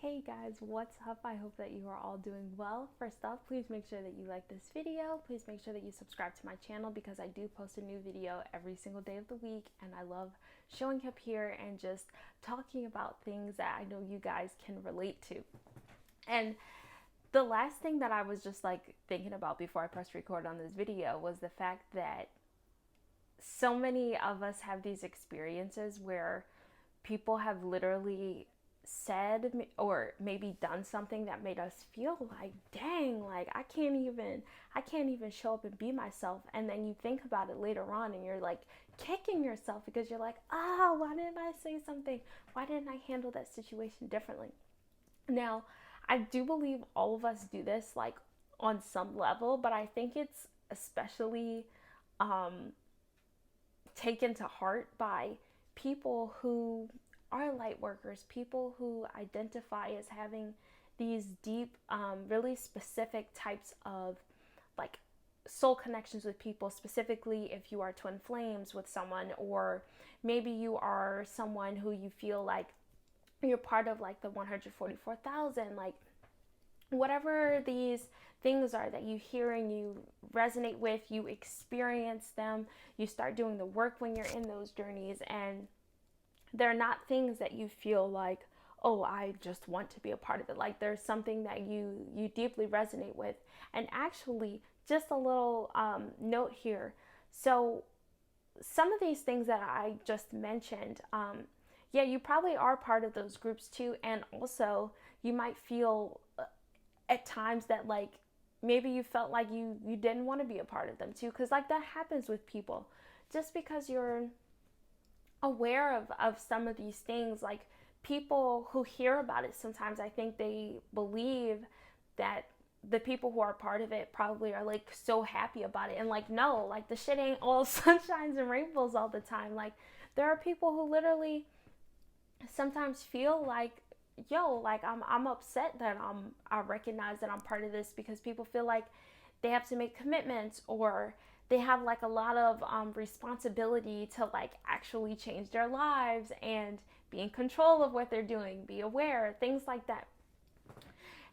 Hey guys, what's up? I hope that you are all doing well. First off, please make sure that you like this video. Please make sure that you subscribe to my channel because I do post a new video every single day of the week, and I love showing up here and just talking about things that I know you guys can relate to. And the last thing that I was just like thinking about before I pressed record on this video was the fact that so many of us have these experiences where people have literally said or maybe done something that made us feel like, dang, like I can't even show up and be myself. And then you think about it later on and you're like kicking yourself because you're like, why didn't I say something? Why didn't I handle that situation differently? Now, I do believe all of us do this like on some level, but I think it's especially um, taken to heart by people who are light workers, people who identify as having these deep, really specific types of like soul connections with people, specifically if you are twin flames with someone, or maybe you are someone who you feel like you're part of like the 144,000, like whatever these things are that you hear and you resonate with, you experience them, you start doing the work when you're in those journeys, and they're not things that you feel like, oh, I just want to be a part of it. Like there's something that you deeply resonate with. And actually, just a little note here. So some of these things that I just mentioned, yeah, you probably are part of those groups too. And also, you might feel at times that like maybe you felt like you didn't want to be a part of them too, because like that happens with people. Just because you're aware of some of these things, like people who hear about it, sometimes I think they believe that the people who are part of it probably are like so happy about it, and like no, like the shit ain't all sunshines and rainbows all the time. Like there are people who literally sometimes feel like, yo, like I'm upset that I recognize that I'm part of this, because people feel like they have to make commitments, or they have like a lot of responsibility to like actually change their lives and be in control of what they're doing, be aware, things like that.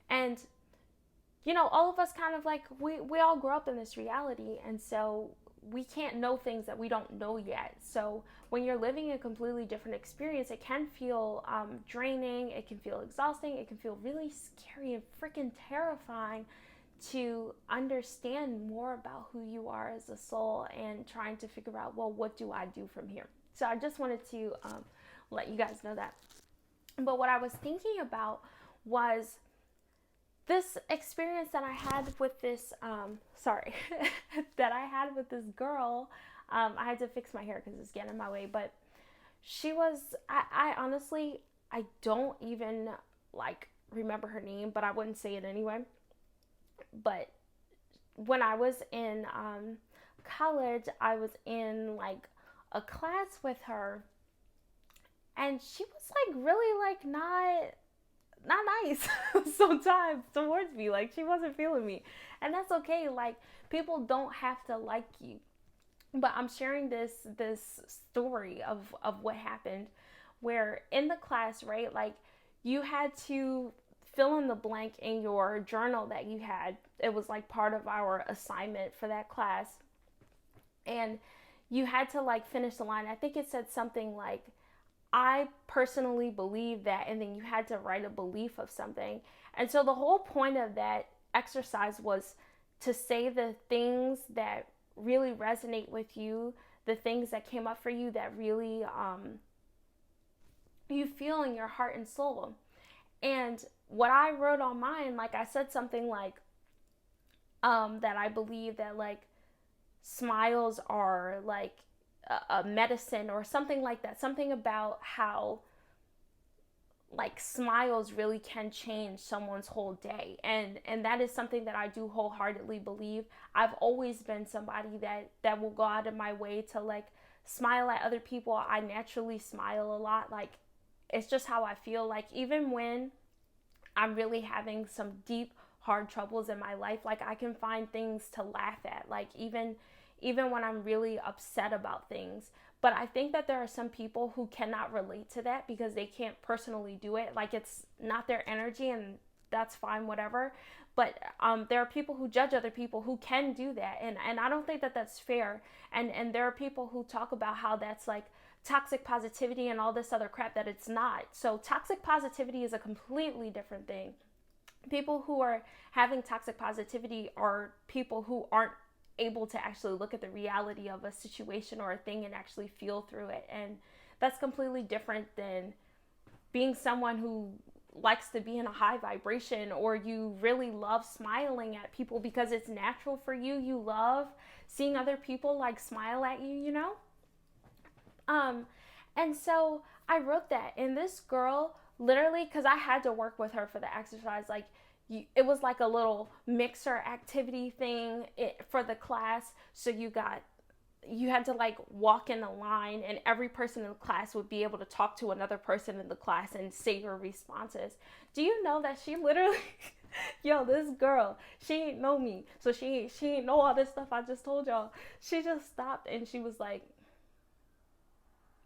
And all of us kind of like we all grow up in this reality, and so we can't know things that we don't know yet. So when you're living a completely different experience, it can feel draining, it can feel exhausting, it can feel really scary and freaking terrifying to understand more about who you are as a soul and trying to figure out, well, what do I do from here? So I just wanted to let you guys know that. But what I was thinking about was this experience that I had with this, that I had with this girl. I had to fix my hair because it's getting in my way, but she was, I honestly, I don't even like remember her name, but I wouldn't say it anyway. But when I was in college, I was in like a class with her, and she was like really like not nice sometimes towards me. Like she wasn't feeling me, and that's okay. Like people don't have to like you, but I'm sharing this story of what happened, where in the class, right, like you had to fill in the blank in your journal that you had. It was like part of our assignment for that class, and you had to like finish the line. I think it said something like, I personally believe that, and then you had to write a belief of something. And so the whole point of that exercise was to say the things that really resonate with you, the things that came up for you that really you feel in your heart and soul. And what I wrote on mine, like I said something like that I believe that like smiles are like a medicine or something like that. Something about how like smiles really can change someone's whole day, and that is something that I do wholeheartedly believe. I've always been somebody that will go out of my way to like smile at other people. I naturally smile a lot. Like it's just how I feel. Like even when I'm really having some deep hard troubles in my life, like I can find things to laugh at. Like even when I'm really upset about things, But I think that there are some people who cannot relate to that because they can't personally do it. Like, it's not their energy, and that's fine, whatever. But there are people who judge other people who can do that. And I don't think that that's fair. And there are people who talk about how that's like toxic positivity and all this other crap, that it's not. So toxic positivity is a completely different thing. People who are having toxic positivity are people who aren't able to actually look at the reality of a situation or a thing and actually feel through it. And that's completely different than being someone who likes to be in a high vibration, or you really love smiling at people because it's natural for you. You love seeing other people like smile at you, you know? And so I wrote that, and this girl literally, because I had to work with her for the exercise, like, it was like a little mixer activity thing for the class. So you had to like walk in a line, and every person in the class would be able to talk to another person in the class and say your responses. Do you know that she literally, yo, this girl, she ain't know me. So she ain't know all this stuff I just told y'all. She just stopped and she was like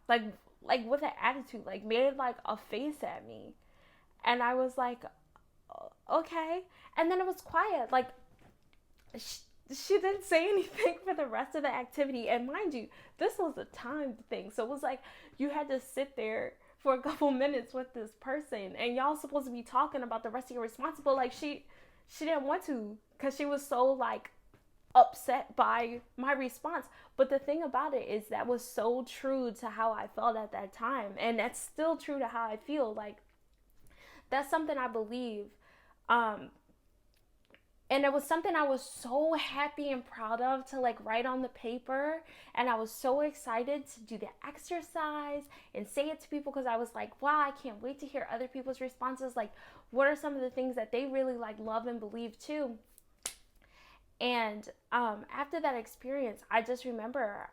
with an attitude, like made like a face at me. And I was like, okay. And then it was quiet. Like, she didn't say anything for the rest of the activity. And mind you, this was a timed thing. So it was like you had to sit there for a couple minutes with this person, and y'all supposed to be talking about the rest of your responses. But like she didn't want to, because she was so like upset by my response. But the thing about it is that was so true to how I felt at that time. And that's still true to how I feel. Like, that's something I believe. And it was something I was so happy and proud of to like write on the paper. And I was so excited to do the exercise and say it to people, because I was like, wow, I can't wait to hear other people's responses. Like, what are some of the things that they really like love and believe too? And after that experience, I just remember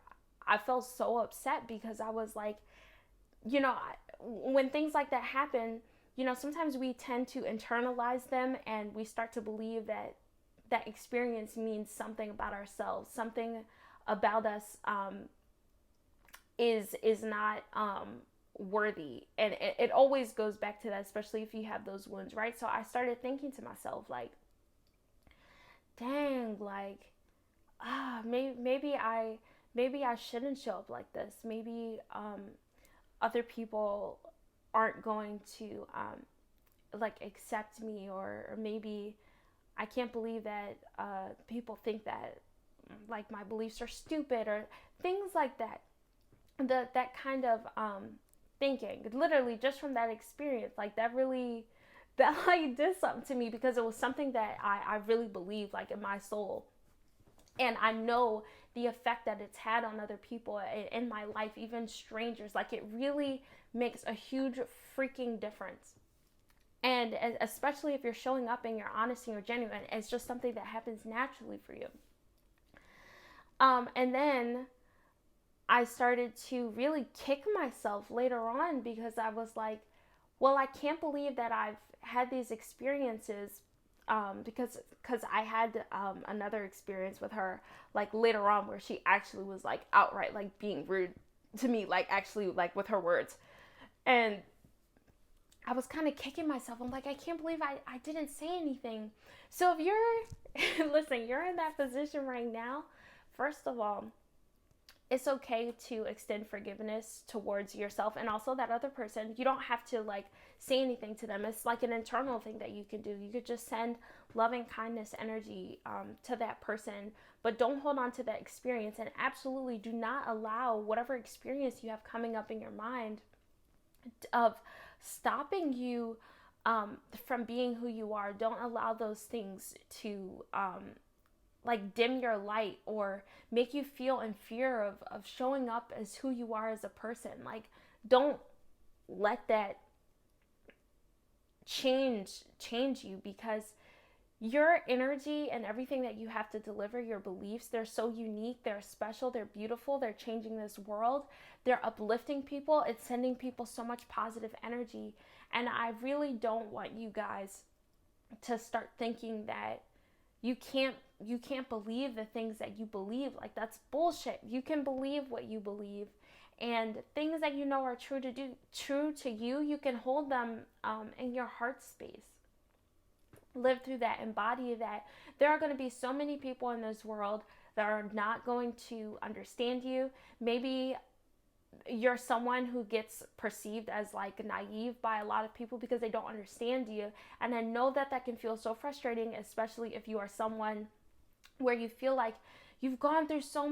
I felt so upset, because I was like, you know, when things like that happen, you know, sometimes we tend to internalize them, and we start to believe that that experience means something about ourselves, something about us is not worthy. And it always goes back to that, especially if you have those wounds, right? So I started thinking to myself, like, dang, like, maybe I shouldn't show up like this. Maybe other people aren't going to like accept me, or maybe I can't believe that people think that like my beliefs are stupid, or things like that. That kind of thinking, literally just from that experience, like that like did something to me, because it was something that I really believe, like, in my soul. And I know the effect that it's had on other people in my life, even strangers. Like, it really makes a huge freaking difference. And especially if you're showing up and you're honest and you're genuine, it's just something that happens naturally for you. And then I started to really kick myself later on, because I was like, well, I can't believe that I've had these experiences, because I had another experience with her, like, later on, where she actually was like outright like being rude to me, like actually like with her words. And I was kind of kicking myself. I'm like, I can't believe I didn't say anything. So if you're, listen, you're in that position right now, first of all, it's okay to extend forgiveness towards yourself and also that other person. You don't have to like say anything to them. It's like an internal thing that you can do. You could just send loving kindness energy to that person, but don't hold on to that experience, and absolutely do not allow whatever experience you have coming up in your mind of stopping you from being who you are. Don't allow those things to like dim your light or make you feel in fear of showing up as who you are as a person. Like, don't let that change you, because your energy and everything that you have to deliver, your beliefs, they're so unique, they're special, they're beautiful, they're changing this world, they're uplifting people, it's sending people so much positive energy. And I really don't want you guys to start thinking that you can't believe the things that you believe. Like, that's bullshit. You can believe what you believe, and things that you know are true to you, you can hold them in your heart space. Live through that, embody that. There are going to be so many people in this world that are not going to understand you. Maybe you're someone who gets perceived as like naive by a lot of people because they don't understand you. And I know that that can feel so frustrating, especially if you are someone where you feel like you've gone through so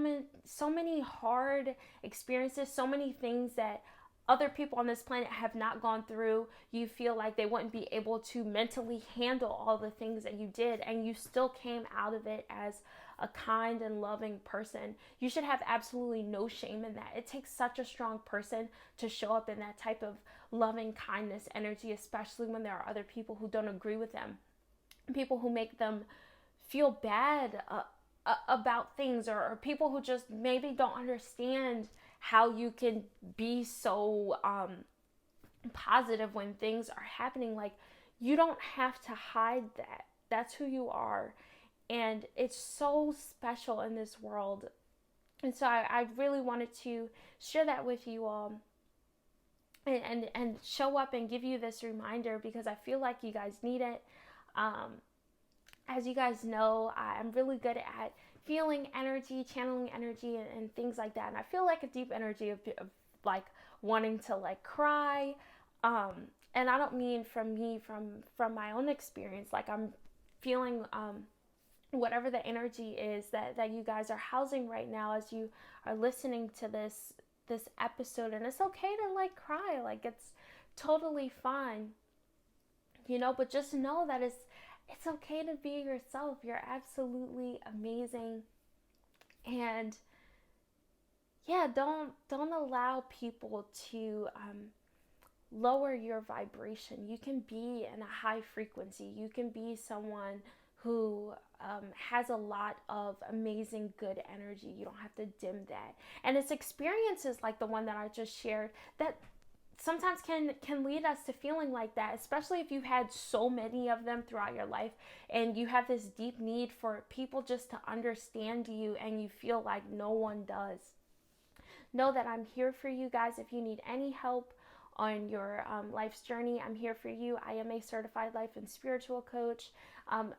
many hard experiences, so many things that other people on this planet have not gone through. You feel like they wouldn't be able to mentally handle all the things that you did, and you still came out of it as a kind and loving person. You should have absolutely no shame in that. It takes such a strong person to show up in that type of loving kindness energy, especially when there are other people who don't agree with them, people who make them feel bad about things, or people who just maybe don't understand how you can be so positive when things are happening. Like, you don't have to hide that. That's who you are. And it's so special in this world. And so I really wanted to share that with you all, and show up and give you this reminder, because I feel like you guys need it. As you guys know, I'm really good at feeling energy, channeling energy, and things like that. And I feel like a deep energy of like wanting to like cry. And I don't mean from my own experience. Like, I'm feeling whatever the energy is that you guys are housing right now as you are listening to this episode. And it's okay to like cry. Like, it's totally fine, but just know that it's okay to be yourself. You're absolutely amazing. And yeah, don't allow people to lower your vibration. You can be in a high frequency. You can be someone who has a lot of amazing good energy. You don't have to dim that. And it's experiences like the one that I just shared that sometimes can lead us to feeling like that, especially if you've had so many of them throughout your life, and you have this deep need for people just to understand you, and you feel like no one does. Know that I'm here for you guys. If you need any help on your life's journey, I'm here for you. I am a certified life and spiritual coach.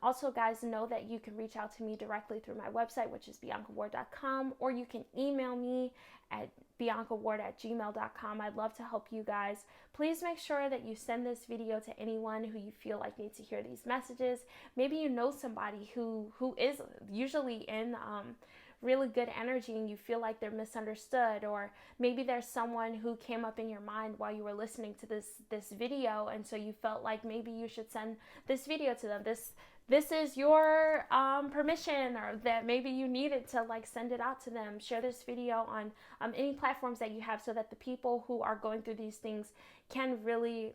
Also, guys, know that you can reach out to me directly through my website, which is biancaward.com, or you can email me at biancaward@gmail.com. I'd love to help you guys. Please make sure that you send this video to anyone who you feel like needs to hear these messages. Maybe you know somebody who is usually in really good energy, and you feel like they're misunderstood, or maybe there's someone who came up in your mind while you were listening to this video, and so you felt like maybe you should send this video to them. This is your permission, or that maybe you needed to like send it out to them. Share this video on any platforms that you have, so that the people who are going through these things can really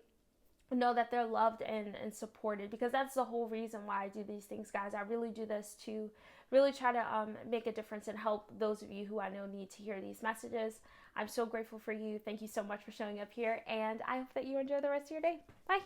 know that they're loved and supported, because that's the whole reason why I do these things, guys. I really do this to really try to make a difference and help those of you who I know need to hear these messages. I'm so grateful for you. Thank you so much for showing up here, and I hope that you enjoy the rest of your day. Bye.